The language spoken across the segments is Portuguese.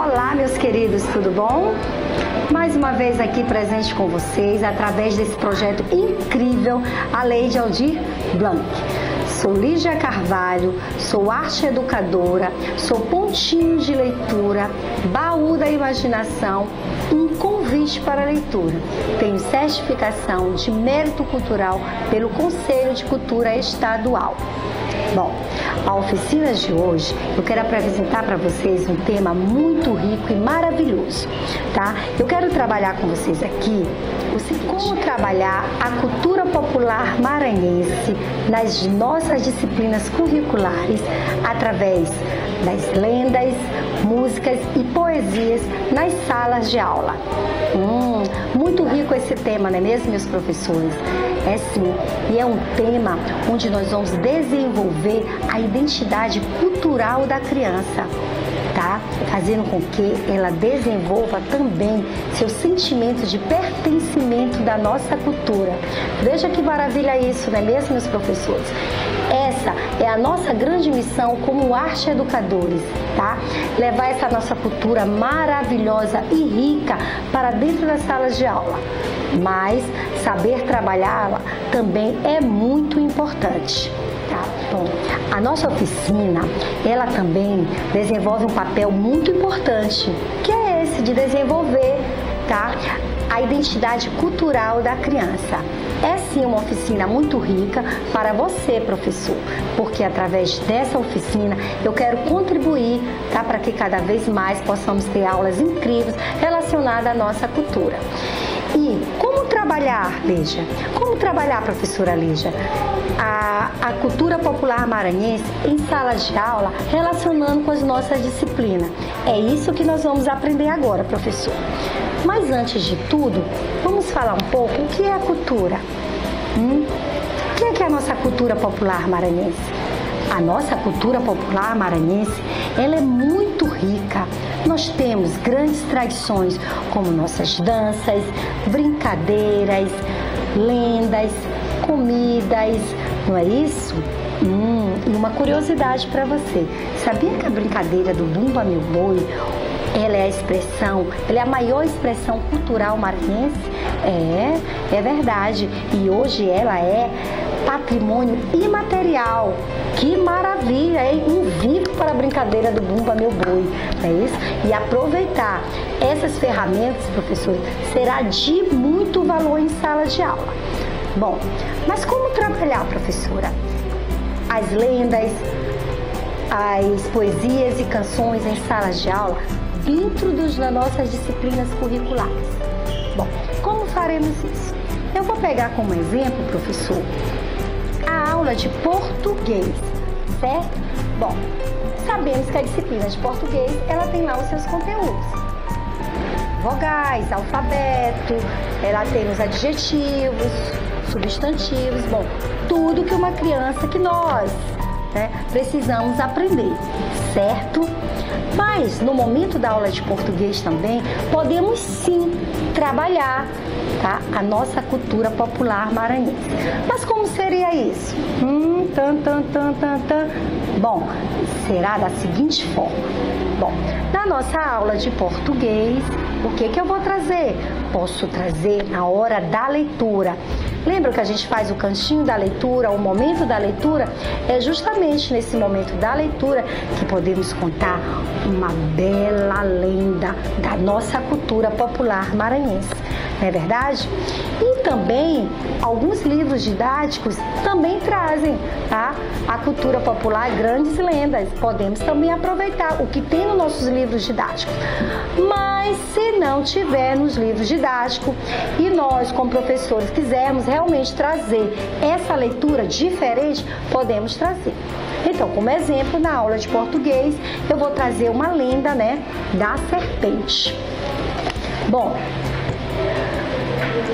Olá, meus queridos, tudo bom? Mais uma vez aqui presente com vocês através desse projeto incrível, a Lei de Aldir Blanc. Sou Lígia Carvalho, sou arte educadora, sou pontinho de leitura, baú da imaginação, um convite para a leitura. Tenho certificação de mérito cultural pelo Conselho de Cultura Estadual. Bom, a oficina de hoje eu quero apresentar para vocês um tema muito rico e maravilhoso, tá? Eu quero trabalhar com vocês aqui como trabalhar a cultura popular maranhense nas nossas disciplinas curriculares através das lendas, músicas e poesias nas salas de aula. Muito rico esse tema, não é mesmo, meus professores? É sim, e é um tema onde nós vamos desenvolver a identidade cultural da criança, tá? Fazendo com que ela desenvolva também seu sentimento de pertencimento da nossa cultura. Veja que maravilha isso, não é mesmo, meus professores? Essa é a nossa grande missão como arte educadores, tá? Levar essa nossa cultura maravilhosa e rica para dentro das salas de aula. Mas saber trabalhá-la também é muito importante. Tá? Bom, a nossa oficina, ela também desenvolve um papel muito importante, que é esse de desenvolver, tá, a identidade cultural da criança. É sim uma oficina muito rica para você, professor, porque através dessa oficina eu quero contribuir, tá, para que cada vez mais possamos ter aulas incríveis relacionadas à nossa cultura. E como trabalhar, Lígia? Como trabalhar, professora Lígia, a cultura popular maranhense em salas de aula, relacionando com as nossas disciplinas? É isso que nós vamos aprender agora, professor. Mas antes de tudo, vamos falar um pouco o que é a cultura. O que é a nossa cultura popular maranhense? A nossa cultura popular maranhense, ela é muito rica. Nós temos grandes tradições, como nossas danças, brincadeiras, lendas, comidas, não é isso? E uma curiosidade para você, sabia que a brincadeira do Bumba Meu Boi, ela é a expressão, ela é a maior expressão cultural maranhense? É verdade, e hoje ela é patrimônio imaterial. Que maravilha, hein? Um vivo para a brincadeira do Bumba Meu Boi, não é isso? E aproveitar essas ferramentas, professores, será de muito valor em sala de aula. Bom, mas como trabalhar, professora, as lendas, as poesias e canções em salas de aula dentro das nossas disciplinas curriculares? Bom, como faremos isso? Eu vou pegar como exemplo, professor, a aula de português, certo? Bom, sabemos que a disciplina de português, ela tem lá os seus conteúdos. Vogais, alfabeto, ela tem os adjetivos, substantivos, bom, tudo que uma criança, que nós, né, precisamos aprender, certo? Mas no momento da aula de português também, podemos sim trabalhar, tá, a nossa cultura popular maranhense. Mas como seria isso? Bom, será da seguinte forma. Bom, na nossa aula de português, o que eu vou trazer? Posso trazer na hora da leitura. Lembra que a gente faz o cantinho da leitura, o momento da leitura? É justamente nesse momento da leitura que podemos contar uma bela lenda da nossa cultura popular maranhense, não é verdade? E também, alguns livros didáticos também trazem, tá, a cultura popular, grandes lendas. Podemos também aproveitar o que tem nos nossos livros didáticos. Mas se não tiver nos livros didáticos e nós, como professores, quisermos realmente trazer essa leitura diferente, podemos trazer. Então, como exemplo, na aula de português, eu vou trazer uma lenda, né, da serpente. Bom,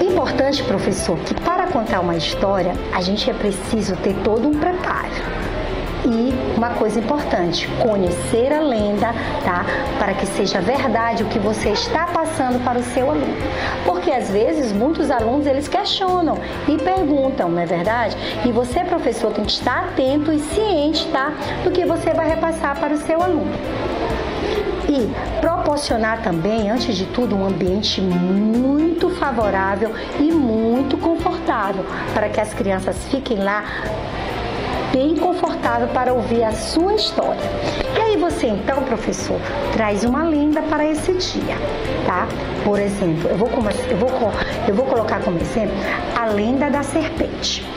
importante, professor, que para contar uma história, a gente é preciso ter todo um preparo. E uma coisa importante, conhecer a lenda, tá? Para que seja verdade o que você está passando para o seu aluno. Porque às vezes muitos alunos eles questionam e perguntam, não é verdade? E você, professor, tem que estar atento e ciente, tá? Do que você vai repassar para o seu aluno. E proporcionar também, antes de tudo, um ambiente muito favorável e muito confortável para que as crianças fiquem lá bem confortável para ouvir a sua história. E aí você então, professor, traz uma lenda para esse dia, tá? Por exemplo, eu vou colocar como exemplo a lenda da serpente.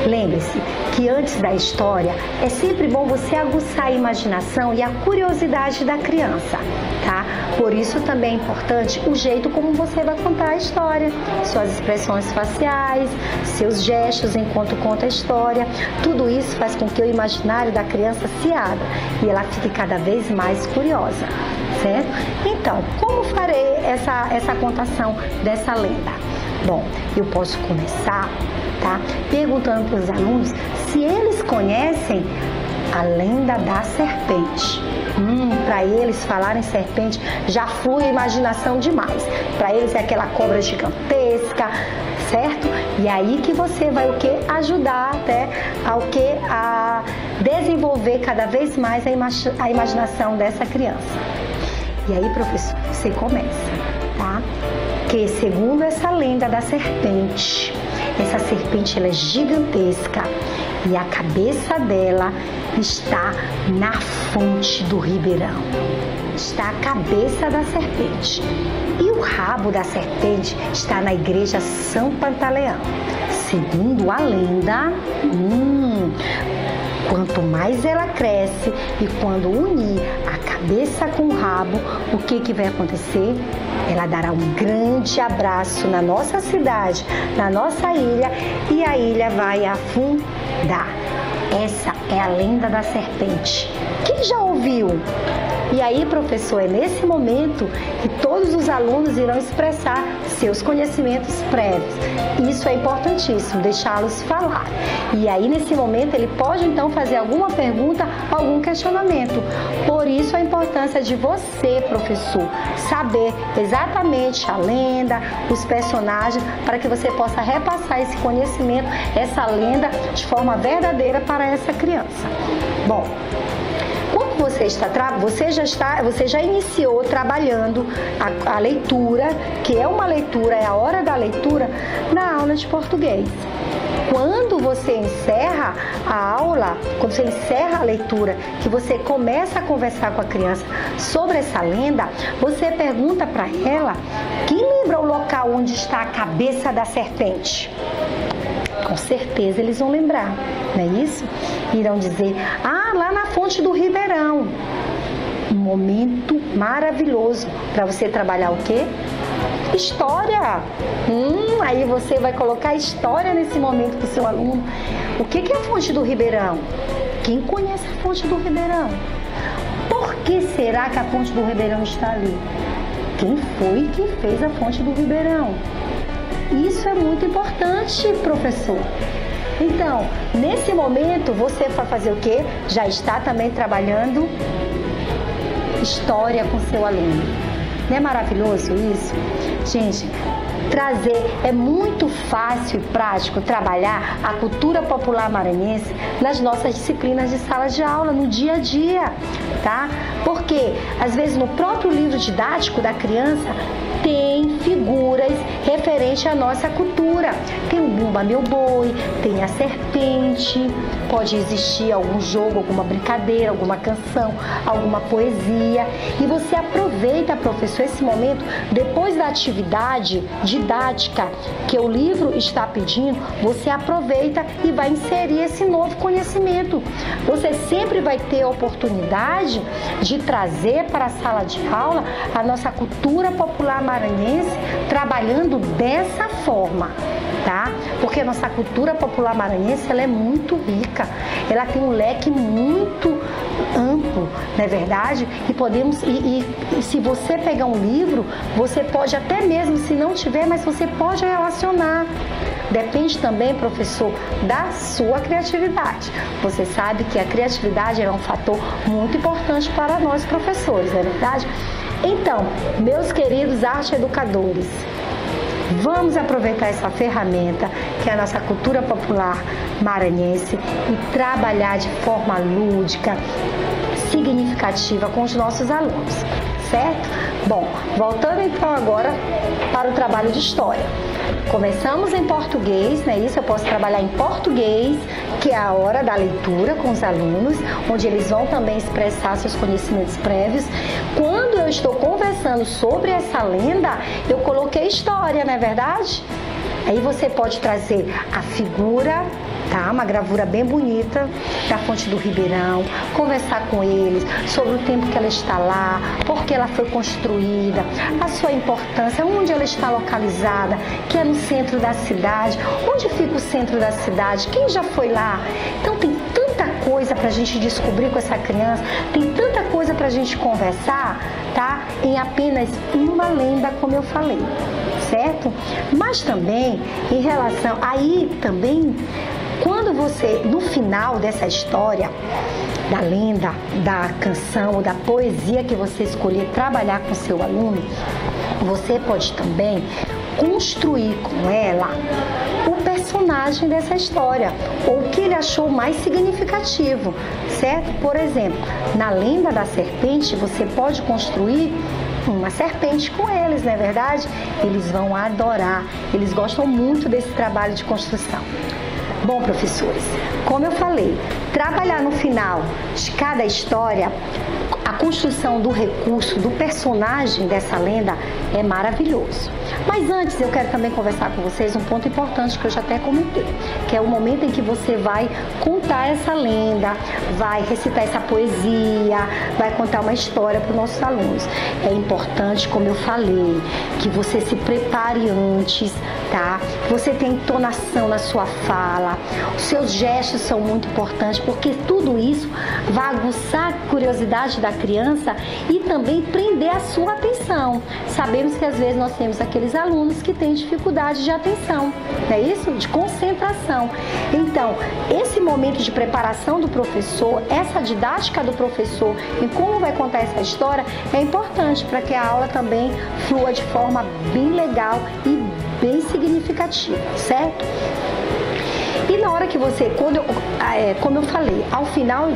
Lembre-se que antes da história é sempre bom você aguçar a imaginação e a curiosidade da criança, tá? Por isso também é importante o jeito como você vai contar a história, suas expressões faciais, seus gestos enquanto conta a história. Tudo isso faz com que o imaginário da criança se abra e ela fique cada vez mais curiosa, certo? Então, como farei essa contação dessa lenda? Bom, eu posso começar, tá, perguntando para os alunos se eles conhecem a lenda da serpente. Para eles falarem serpente já flui a imaginação demais. Para eles é aquela cobra gigantesca, certo? E aí que você vai o quê? Ajudar até a desenvolver cada vez mais a imaginação dessa criança. E aí, professor, você começa, tá? Que segundo essa lenda da serpente, essa serpente ela é gigantesca e a cabeça dela está na fonte do ribeirão. Está a cabeça da serpente. E o rabo da serpente está na igreja São Pantaleão. Segundo a lenda, quanto mais ela cresce e quando unir a cabeça com o rabo, o que vai acontecer? Ela dará um grande abraço na nossa cidade, na nossa ilha, e a ilha vai afundar. Essa é a lenda da serpente. Quem já ouviu? E aí, professor, é nesse momento que todos os alunos irão expressar seus conhecimentos prévios. Isso é importantíssimo, deixá-los falar. E aí, nesse momento, ele pode, então, fazer alguma pergunta, algum questionamento. Por isso, a importância de você, professor, saber exatamente a lenda, os personagens, para que você possa repassar esse conhecimento, essa lenda, de forma verdadeira para essa criança. Bom, você já iniciou trabalhando a leitura, que é uma leitura, é a hora da leitura, na aula de português. Quando você encerra a aula, quando você encerra a leitura, que você começa a conversar com a criança sobre essa lenda, você pergunta para ela: quem lembra o local onde está a cabeça da serpente? Com certeza eles vão lembrar, não é isso? Irão dizer: lá na fonte do ribeirão. Um momento maravilhoso para você trabalhar o quê? História. Aí você vai colocar história nesse momento para o seu aluno. O que é a fonte do ribeirão? Quem conhece a fonte do ribeirão? Por que será que a fonte do ribeirão está ali? Quem foi que fez a fonte do ribeirão? Isso é muito importante, professor. Então, nesse momento, você vai fazer o quê? Já está também trabalhando história com seu aluno. Não é maravilhoso isso? Gente, é muito fácil e prático trabalhar a cultura popular maranhense nas nossas disciplinas de sala de aula, no dia a dia, tá? Porque, às vezes, no próprio livro didático da criança, tem figuras referentes à nossa cultura. Tem o Bumba Meu Boi, tem a serpente, pode existir algum jogo, alguma brincadeira, alguma canção, alguma poesia. E você aproveita, professor, esse momento, depois da atividade didática que o livro está pedindo, você aproveita e vai inserir esse novo conhecimento. Você sempre vai ter a oportunidade de trazer para a sala de aula a nossa cultura popular maranhense, trabalhando dessa forma, tá? Porque a nossa cultura popular maranhense, ela é muito rica, ela tem um leque muito amplo, não é verdade? E se você pegar um livro, você pode até mesmo, se não tiver, mas você pode relacionar. Depende também, professor, da sua criatividade. Você sabe que a criatividade é um fator muito importante para nós professores, não é verdade? Então, meus queridos arte educadores, vamos aproveitar essa ferramenta que é a nossa cultura popular maranhense e trabalhar de forma lúdica, significativa com os nossos alunos, certo? Bom, voltando então agora para o trabalho de história. Começamos em português, né? Isso eu posso trabalhar em português, que é a hora da leitura com os alunos, onde eles vão também expressar seus conhecimentos prévios. Quando eu estou conversando sobre essa lenda, eu coloquei história, não é verdade? Aí você pode trazer a figura, tá? Uma gravura bem bonita da fonte do Ribeirão, conversar com eles sobre o tempo que ela está lá, por que ela foi construída, a sua importância, onde ela está localizada, que é no centro da cidade, onde fica o centro da cidade, quem já foi lá. Então tem tanta coisa para a gente descobrir com essa criança, tem tanta coisa para a gente conversar, tá? Em apenas uma lenda, como eu falei, certo? Mas também, em relação, aí também, quando você, no final dessa história, da lenda, da canção ou da poesia que você escolher trabalhar com seu aluno, você pode também construir com ela o personagem dessa história, ou o que ele achou mais significativo, certo? Por exemplo, na lenda da serpente, você pode construir uma serpente com eles, não é verdade? Eles vão adorar, eles gostam muito desse trabalho de construção. Bom, professores, como eu falei, trabalhar no final de cada história, a construção do recurso, do personagem dessa lenda é maravilhoso. Mas antes eu quero também conversar com vocês um ponto importante que eu já até comentei, que é o momento em que você vai contar essa lenda, vai recitar essa poesia, vai contar uma história para os nossos alunos. É importante, como eu falei, que você se prepare antes, tá? Você tenha entonação na sua fala, os seus gestos são muito importantes, porque tudo isso vai aguçar a curiosidade da criança e também prender a sua atenção. Sabemos que às vezes nós temos aqueles alunos que têm dificuldade de atenção, não é isso? De concentração. Então, esse momento de preparação do professor, essa didática do professor em como vai contar essa história é importante para que a aula também flua de forma bem legal e bem significativa, certo? E na hora que você, como eu falei, ao final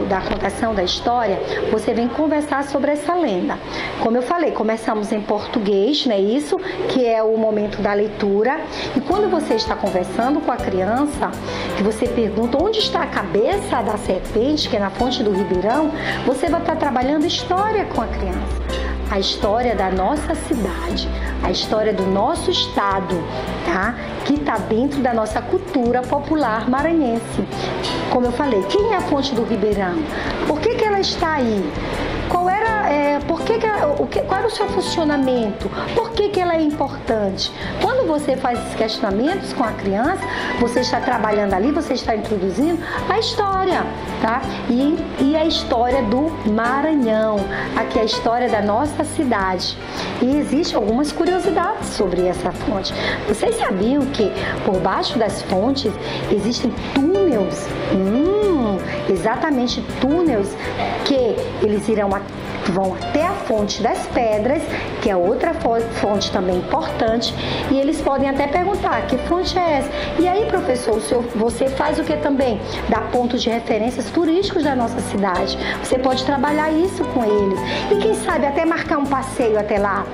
da contação da história, você vem conversar sobre essa lenda. Como eu falei, começamos em português, não é isso? Que é o momento da leitura. E quando você está conversando com a criança, que você pergunta onde está a cabeça da serpente, que é na fonte do Ribeirão, você vai estar trabalhando história com a criança. A história da nossa cidade, a história do nosso estado, tá? Que está dentro da nossa cultura popular maranhense. Como eu falei, quem é a fonte do Ribeirão? Por que ela está aí? Qual era o seu funcionamento? Por que ela é importante? Quando você faz esses questionamentos com a criança, você está trabalhando ali, você está introduzindo a história, tá? E a história do Maranhão, aqui é a história da nossa cidade. E existem algumas curiosidades sobre essa fonte. Vocês sabiam que por baixo das fontes existem túneis? Exatamente, túneis que eles vão até a fonte das pedras, que é outra fonte também importante, e eles podem até perguntar, que fonte é essa? E aí, professor, você faz o que também? Dá pontos de referências turísticos da nossa cidade. Você pode trabalhar isso com eles. E quem sabe até marcar um passeio até lá?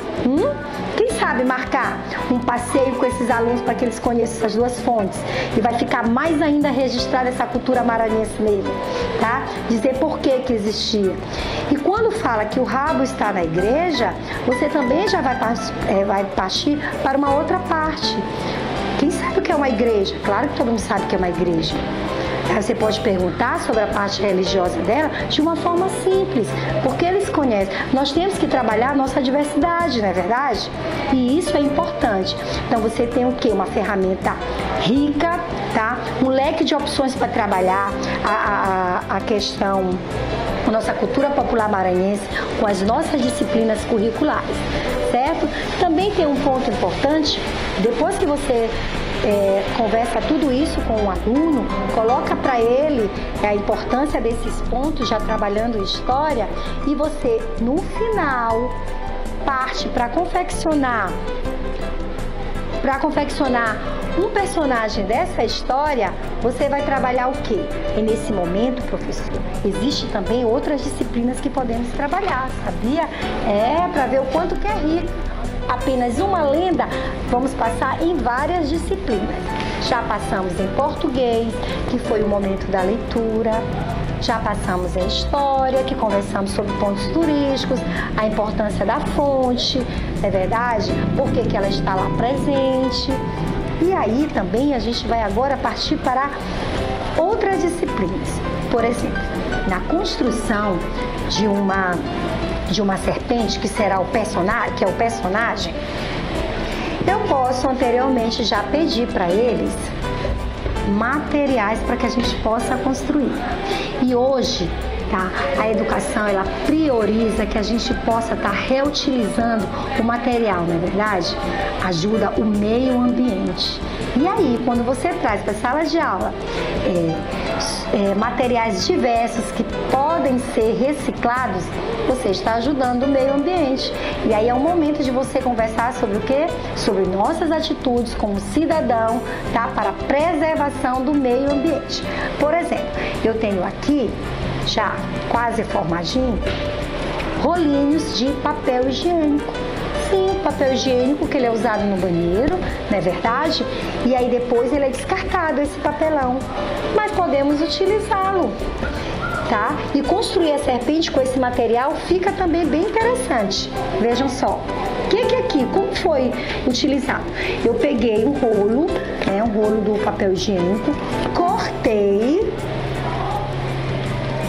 Quem sabe marcar um passeio com esses alunos para que eles conheçam essas duas fontes? E vai ficar mais ainda registrada essa cultura maranhense nele, tá? Dizer por que existia. E quando fala que o rabo está na igreja, você também já vai partir para uma outra parte. Quem sabe o que é uma igreja? Claro que todo mundo sabe o que é uma igreja. Você pode perguntar sobre a parte religiosa dela de uma forma simples, porque eles conhecem. Nós temos que trabalhar a nossa diversidade, não é verdade? E isso é importante. Então você tem o quê? Uma ferramenta rica, tá? Um leque de opções para trabalhar a questão, a nossa cultura popular maranhense com as nossas disciplinas curriculares, certo? Também tem um ponto importante, depois que você conversa tudo isso com o aluno, coloca para ele a importância desses pontos, já trabalhando história, e você, no final, parte para confeccionar um personagem dessa história, você vai trabalhar o quê? E nesse momento, professor, existe também outras disciplinas que podemos trabalhar, sabia? Para ver o quanto que é rico. Apenas uma lenda, vamos passar em várias disciplinas. Já passamos em português, que foi o momento da leitura. Já passamos em história, que conversamos sobre pontos turísticos, a importância da fonte, não é verdade? Por que ela está lá presente. E aí também a gente vai agora partir para outras disciplinas. Por exemplo, na construção de uma serpente, que será o personagem, eu posso anteriormente já pedir para eles materiais para que a gente possa construir. E hoje, tá, a educação ela prioriza que a gente possa estar reutilizando o material, não é verdade? Ajuda o meio ambiente. E aí, quando você traz para a sala de aula materiais diversos que podem ser reciclados, você está ajudando o meio ambiente. E aí é o momento de você conversar sobre o quê? Sobre nossas atitudes como cidadão, tá? Para a preservação do meio ambiente. Por exemplo, eu tenho aqui, já quase formadinho, rolinhos de papel higiênico. Sim, papel higiênico que ele é usado no banheiro, não é verdade? E aí depois ele é descartado, esse papelão. Mas podemos utilizá-lo, tá? E construir a serpente com esse material fica também bem interessante. Vejam só. O que aqui, como foi utilizado? Eu peguei um rolo, um rolo do papel higiênico, cortei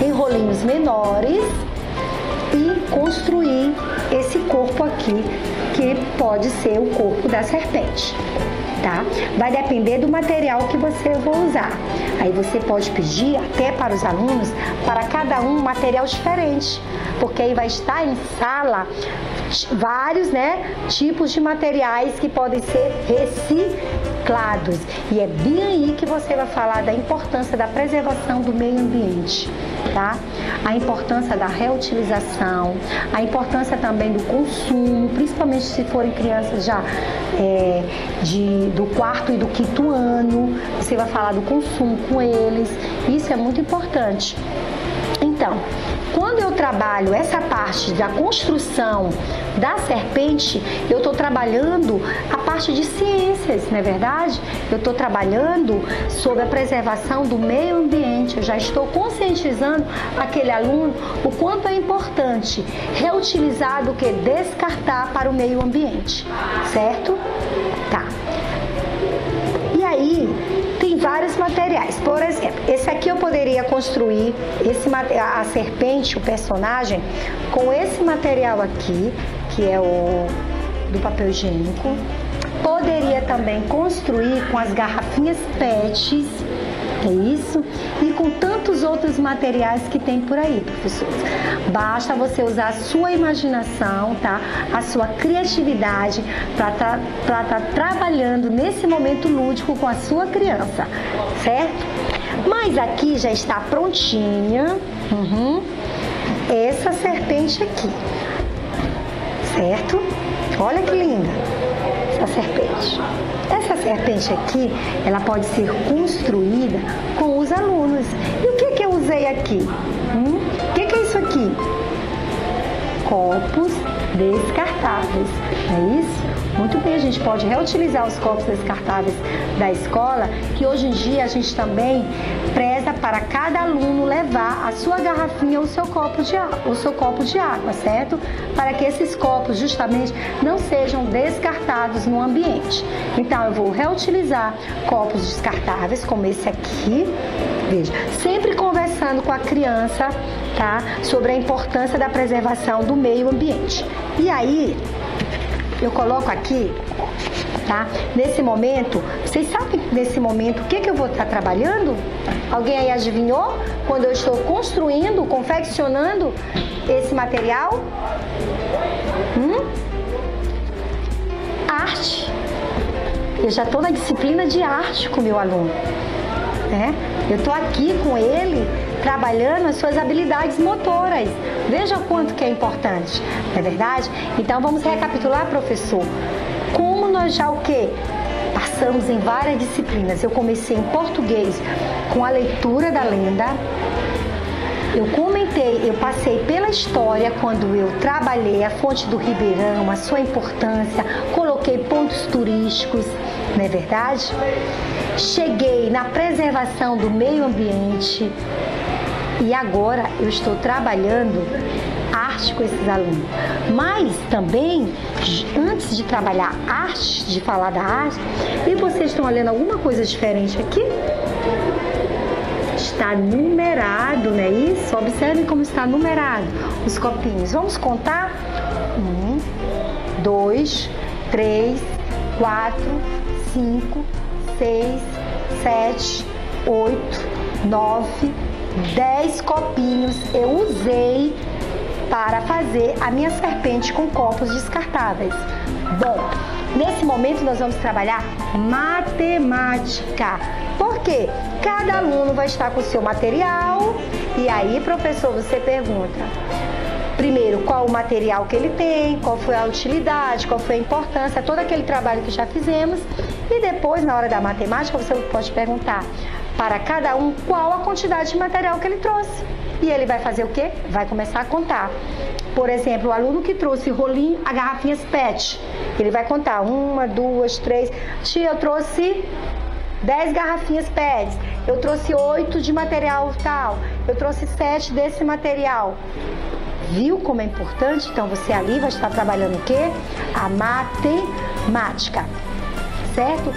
em rolinhos menores e construí esse corpo aqui, que pode ser o corpo da serpente, tá? Vai depender do material que você vai usar. Aí você pode pedir até para os alunos, para cada um material diferente, porque aí vai estar em sala vários, tipos de materiais que podem ser reciclados. E é bem aí que você vai falar da importância da preservação do meio ambiente, tá? A importância da reutilização, a importância também do consumo, principalmente se forem crianças já do quarto e do quinto ano, você vai falar do consumo com eles. Isso é muito importante. Então, quando eu trabalho essa parte da construção da serpente, eu estou trabalhando a parte de ciências, não é verdade? Eu estou trabalhando sobre a preservação do meio ambiente. Eu já estou conscientizando aquele aluno o quanto é importante reutilizar do que descartar para o meio ambiente, certo? Tá. E aí, tem vários materiais. Por exemplo, esse aqui eu poderia construir a serpente, o personagem, com esse material aqui, que é o do papel higiênico. Poderia também construir com as garrafinhas PETs, é isso? E com tantos outros materiais que tem por aí, professores. Basta você usar a sua imaginação, tá? A sua criatividade para tá trabalhando nesse momento lúdico com a sua criança, certo? Mas aqui já está prontinha essa serpente aqui, certo? Olha que linda essa serpente. Essa serpente aqui, ela pode ser construída com os alunos. E o que eu usei aqui? O que é isso aqui? Copos descartáveis, não é isso? Muito bem, a gente pode reutilizar os copos descartáveis da escola, que hoje em dia a gente também preza para cada aluno levar a sua garrafinha ou o seu copo de água, certo? Para que esses copos justamente não sejam descartados no ambiente. Então eu vou reutilizar copos descartáveis como esse aqui, veja, sempre conversando com a criança, tá? Sobre a importância da preservação do meio ambiente. E aí, eu coloco aqui, tá? Nesse momento, vocês sabem nesse momento o que eu vou estar trabalhando? Alguém aí adivinhou? Quando eu estou construindo, confeccionando esse material? Arte. Eu já estou na disciplina de arte com o meu aluno, né? Eu estou aqui com ele trabalhando as suas habilidades motoras. Veja o quanto que é importante, não é verdade? Então vamos recapitular, professor, como nós já passamos passamos em várias disciplinas. Eu comecei em português com a leitura da lenda. Eu passei pela história quando eu trabalhei a fonte do Ribeirão, a sua importância, coloquei pontos turísticos, não é verdade? Cheguei na preservação do meio ambiente e agora eu estou trabalhando arte com esses alunos. Mas também, antes de trabalhar arte, de falar da arte, e vocês estão olhando alguma coisa diferente aqui? Está numerado, não é isso? Observem como está numerado os copinhos. Vamos contar? 1, 2, 3, 4, 5, 6, 7, 8, 9, 10 copinhos eu usei para fazer a minha serpente com copos descartáveis. Bom, nesse momento nós vamos trabalhar matemática. Por quê? Cada aluno vai estar com o seu material e aí, professor, você pergunta primeiro qual o material que ele tem, qual foi a utilidade, qual foi a importância, todo aquele trabalho que já fizemos e depois, na hora da matemática, você pode perguntar para cada um qual a quantidade de material que ele trouxe. E ele vai fazer o quê? Vai começar a contar. Por exemplo, o aluno que trouxe rolinho, a garrafinhas PET, ele vai contar 1, 2, 3. Tia, eu trouxe 10 garrafinhas PET, eu trouxe 8 de material tal, eu trouxe 7 desse material. Viu como é importante? Então você ali vai estar trabalhando o quê? A matemática, certo?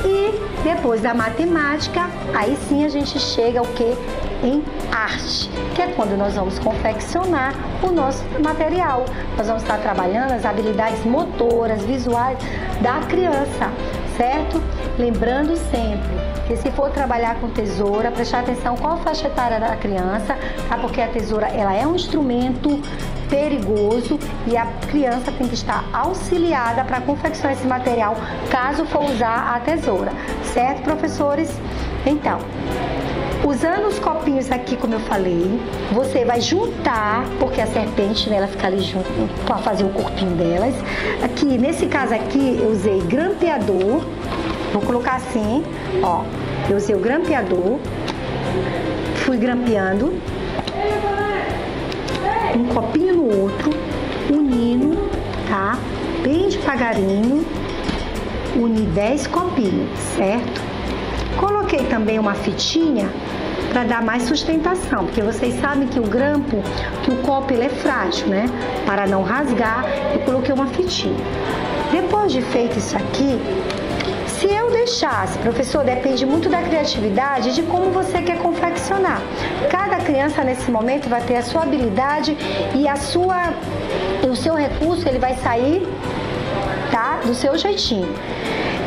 E depois da matemática, aí sim a gente chega ao quê? Em arte, que é quando nós vamos confeccionar o nosso material. Nós vamos estar trabalhando as habilidades motoras, visuais da criança, certo? Lembrando sempre que se for trabalhar com tesoura, prestar atenção qual a faixa etária da criança, tá? Porque a tesoura ela é um instrumento perigoso e a criança tem que estar auxiliada para confeccionar esse material caso for usar a tesoura, certo, professores? Então, usando os copinhos aqui, como eu falei, você vai juntar, porque a serpente, né, ela fica ali junto para fazer o corpinho delas. Aqui, nesse caso aqui, eu usei grampeador. Vou colocar assim, ó. Eu usei o grampeador, fui grampeando um copinho no outro, unindo, tá? Bem devagarinho, uni 10 copinhos, certo? Coloquei também uma fitinha para dar mais sustentação, porque vocês sabem que o grampo, que o copo ele é frágil, né? Para não rasgar, eu coloquei uma fitinha. Depois de feito isso aqui, se eu deixasse, professor, depende muito da criatividade e de como você quer confeccionar. Cada criança nesse momento vai ter a sua habilidade e o seu recurso ele vai sair, tá? Do seu jeitinho.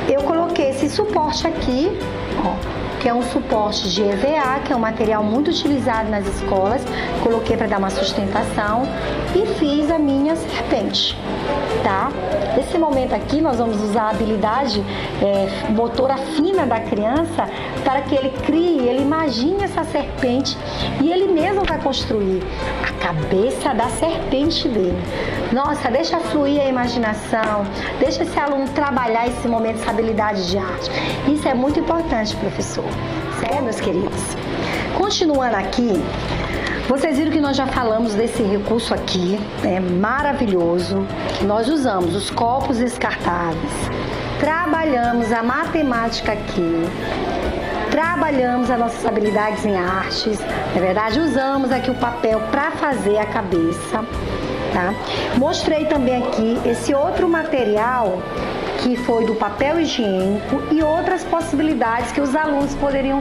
Eu coloquei esse suporte aqui, ó, que é um suporte de EVA, que é um material muito utilizado nas escolas. Coloquei para dar uma sustentação e fiz a minha serpente, tá? Nesse momento aqui nós vamos usar a habilidade motora fina da criança para que ele crie, ele imagine essa serpente e ele mesmo vai construir a cabeça da serpente dele. Nossa, deixa fluir a imaginação, deixa esse aluno trabalhar esse momento, essa habilidade de arte. Isso é muito importante, professor. Certo, meus queridos? Continuando aqui, vocês viram que nós já falamos desse recurso aqui, maravilhoso. Nós usamos os copos descartáveis, trabalhamos a matemática aqui, trabalhamos as nossas habilidades em artes, na verdade usamos aqui o papel para fazer a cabeça, tá? Mostrei também aqui esse outro material que foi do papel higiênico e outras possibilidades que os alunos podem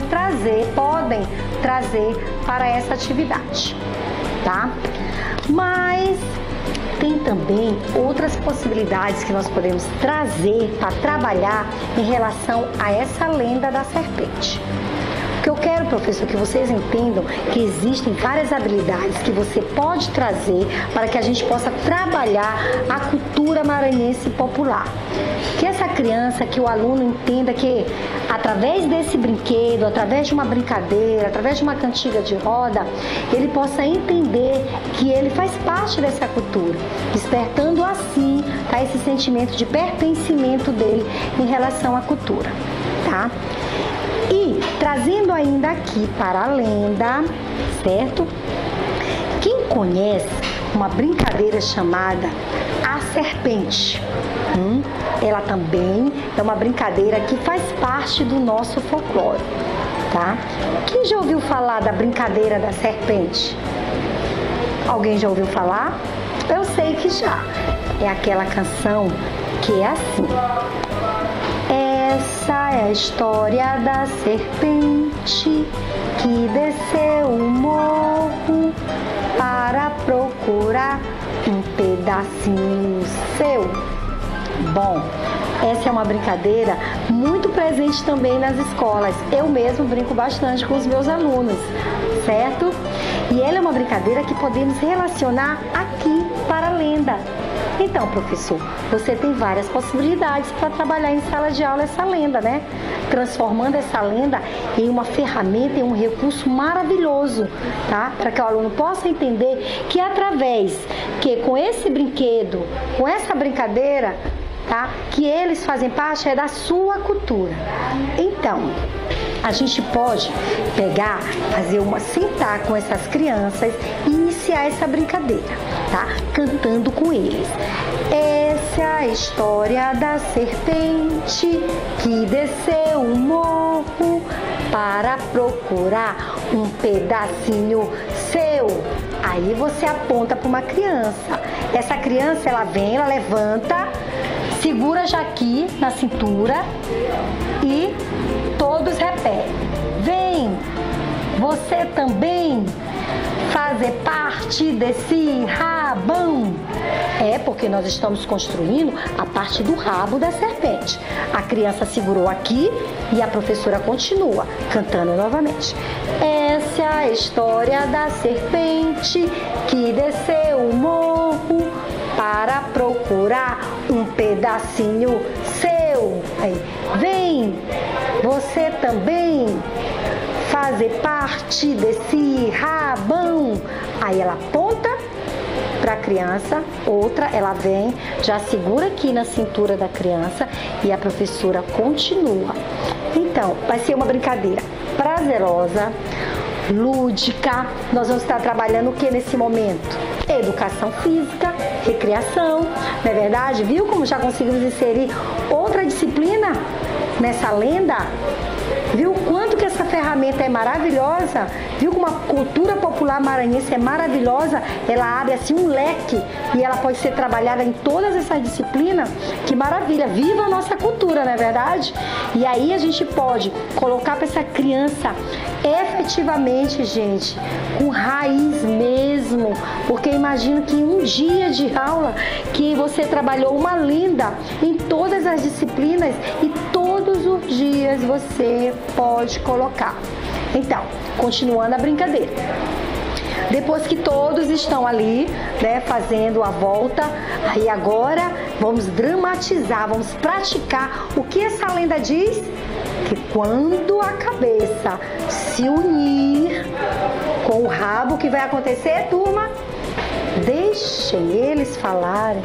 trazer para essa atividade, tá? Mas tem também outras possibilidades que nós podemos trazer para trabalhar em relação a essa lenda da serpente. Porque eu quero, professor, que vocês entendam que existem várias habilidades que você pode trazer para que a gente possa trabalhar a cultura maranhense popular. Que essa criança, que o aluno entenda que através desse brinquedo, através de uma brincadeira, através de uma cantiga de roda, ele possa entender que ele faz parte dessa cultura, despertando assim, tá, esse sentimento de pertencimento dele em relação à cultura, tá? E trazendo ainda aqui para a lenda, certo? Quem conhece uma brincadeira chamada A Serpente? Ela também é uma brincadeira que faz parte do nosso folclore, tá? Quem já ouviu falar da brincadeira da serpente? Alguém já ouviu falar? Eu sei que já. É aquela canção que é assim: essa é a história da serpente que desceu o morro para procurar um pedacinho seu. Bom, essa é uma brincadeira muito presente também nas escolas. Eu mesmo brinco bastante com os meus alunos, certo? E ela é uma brincadeira que podemos relacionar aqui para a lenda. Então, professor, você tem várias possibilidades para trabalhar em sala de aula essa lenda, né? Transformando essa lenda em uma ferramenta, em um recurso maravilhoso, tá? Para que o aluno possa entender que com esse brinquedo, com essa brincadeira, tá? Que eles fazem parte da sua cultura. Então, a gente pode sentar com essas crianças e iniciar essa brincadeira, tá? Cantando com eles. Essa é a história da serpente que desceu o morro para procurar um pedacinho seu. Aí você aponta para uma criança. Essa criança, ela levanta, segura já aqui na cintura e todos repetem. Vem, você também fazer parte desse rabão. É porque nós estamos construindo a parte do rabo da serpente. A criança segurou aqui e a professora continua cantando novamente. Essa é a história da serpente que desceu o morro para procurar um pedacinho seu. Aí, vem, você também fazer parte desse rabão. Aí ela aponta para a criança, outra, ela vem, já segura aqui na cintura da criança e a professora continua. Então, vai ser uma brincadeira prazerosa, lúdica. Nós vamos estar trabalhando o que nesse momento? Educação física, recreação, não é verdade? Viu como já conseguimos inserir outra disciplina nessa lenda? Viu o quanto que essa ferramenta é maravilhosa? Viu como a cultura popular maranhense é maravilhosa? Ela abre assim um leque e ela pode ser trabalhada em todas essas disciplinas. Que maravilha! Viva a nossa cultura, não é verdade? E aí a gente pode colocar para essa criança efetivamente, gente, com raiz mesmo. Porque imagina que em um dia de aula que você trabalhou uma lenda em todas as disciplinas e todos os dias você pode colocar. Então, continuando a brincadeira. Depois que todos estão ali, né, fazendo a volta, aí agora vamos dramatizar, vamos praticar o que essa lenda diz? Que quando a cabeça se unir com o rabo, o que vai acontecer, turma? Deixem eles falarem,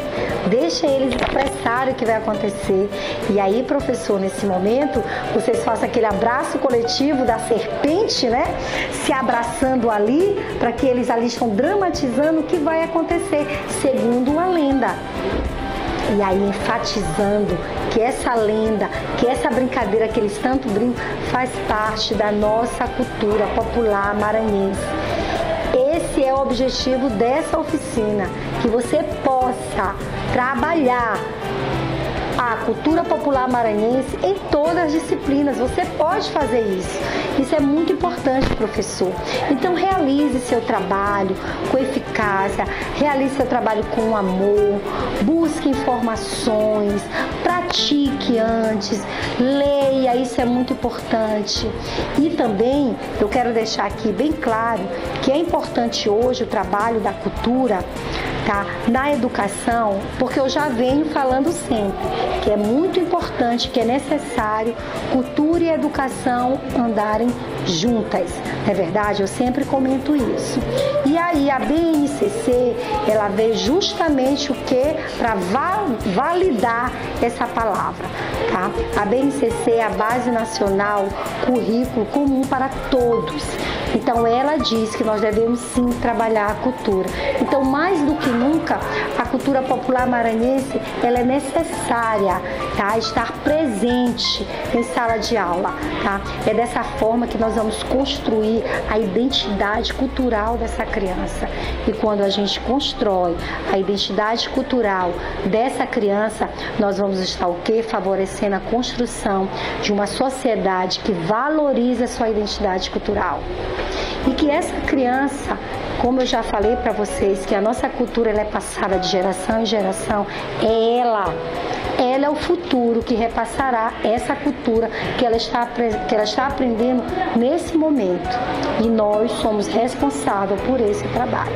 deixem eles expressarem o que vai acontecer. E aí, professor, nesse momento, vocês façam aquele abraço coletivo da serpente, né? Se abraçando ali, para que eles ali estão dramatizando o que vai acontecer, segundo a lenda. E aí, enfatizando que essa lenda, que essa brincadeira que eles tanto brincam, faz parte da nossa cultura popular maranhense. Esse é o objetivo dessa oficina, que você possa trabalhar a cultura popular maranhense em todas as disciplinas. Você pode fazer isso. Isso é muito importante, professor. Então, realize seu trabalho com eficácia, realize seu trabalho com amor, busque informações, pratique aqui antes, leia, isso é muito importante. E também eu quero deixar aqui bem claro que é importante hoje o trabalho da cultura, tá, na educação, porque eu já venho falando sempre que é muito importante, que é necessário cultura e educação andarem juntas, não é verdade? Eu sempre comento isso. E aí a BNCC, ela veio justamente o que? Para validar essa palavra, tá? A BNCC é a Base Nacional Currículo Comum para Todos. Então ela diz que nós devemos sim trabalhar a cultura. Então, mais do que nunca, a cultura popular maranhense, ela é necessária, tá? Estar presente em sala de aula, tá? É dessa forma que nós vamos construir a identidade cultural dessa criança. E quando a gente constrói a identidade cultural dessa criança, nós vamos estar o quê? Favorecendo a construção de uma sociedade que valoriza a sua identidade cultural. E que essa criança, como eu já falei para vocês, que a nossa cultura ela é passada de geração em geração, ela é o futuro que repassará essa cultura que ela está aprendendo nesse momento. E nós somos responsáveis por esse trabalho.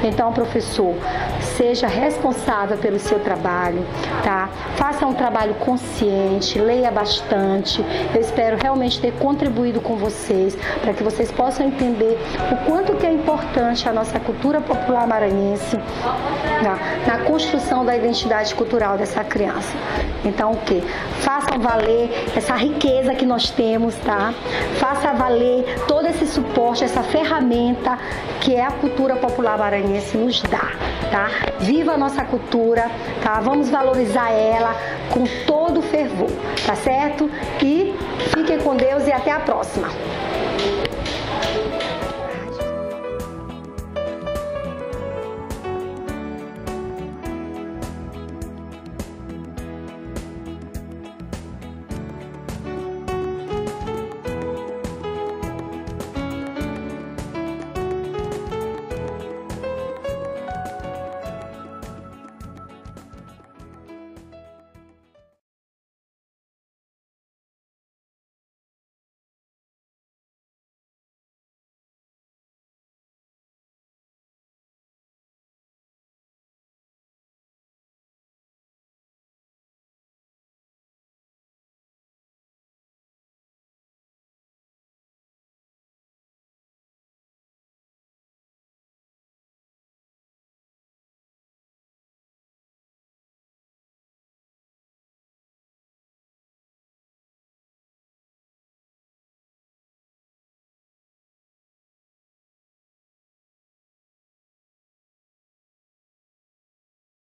Então, professor, seja responsável pelo seu trabalho, tá? Faça um trabalho consciente, leia bastante. Eu espero realmente ter contribuído com vocês, para que vocês possam entender o quanto que é importante a nossa cultura popular maranhense na construção da identidade cultural dessa criança. Então, o quê? Façam valer essa riqueza que nós temos, tá? Faça valer todo esse suporte, essa ferramenta que é a cultura popular maranhense nos dá, tá? Viva a nossa cultura, tá? Vamos valorizar ela com todo o fervor, tá certo? E fiquem com Deus e até a próxima.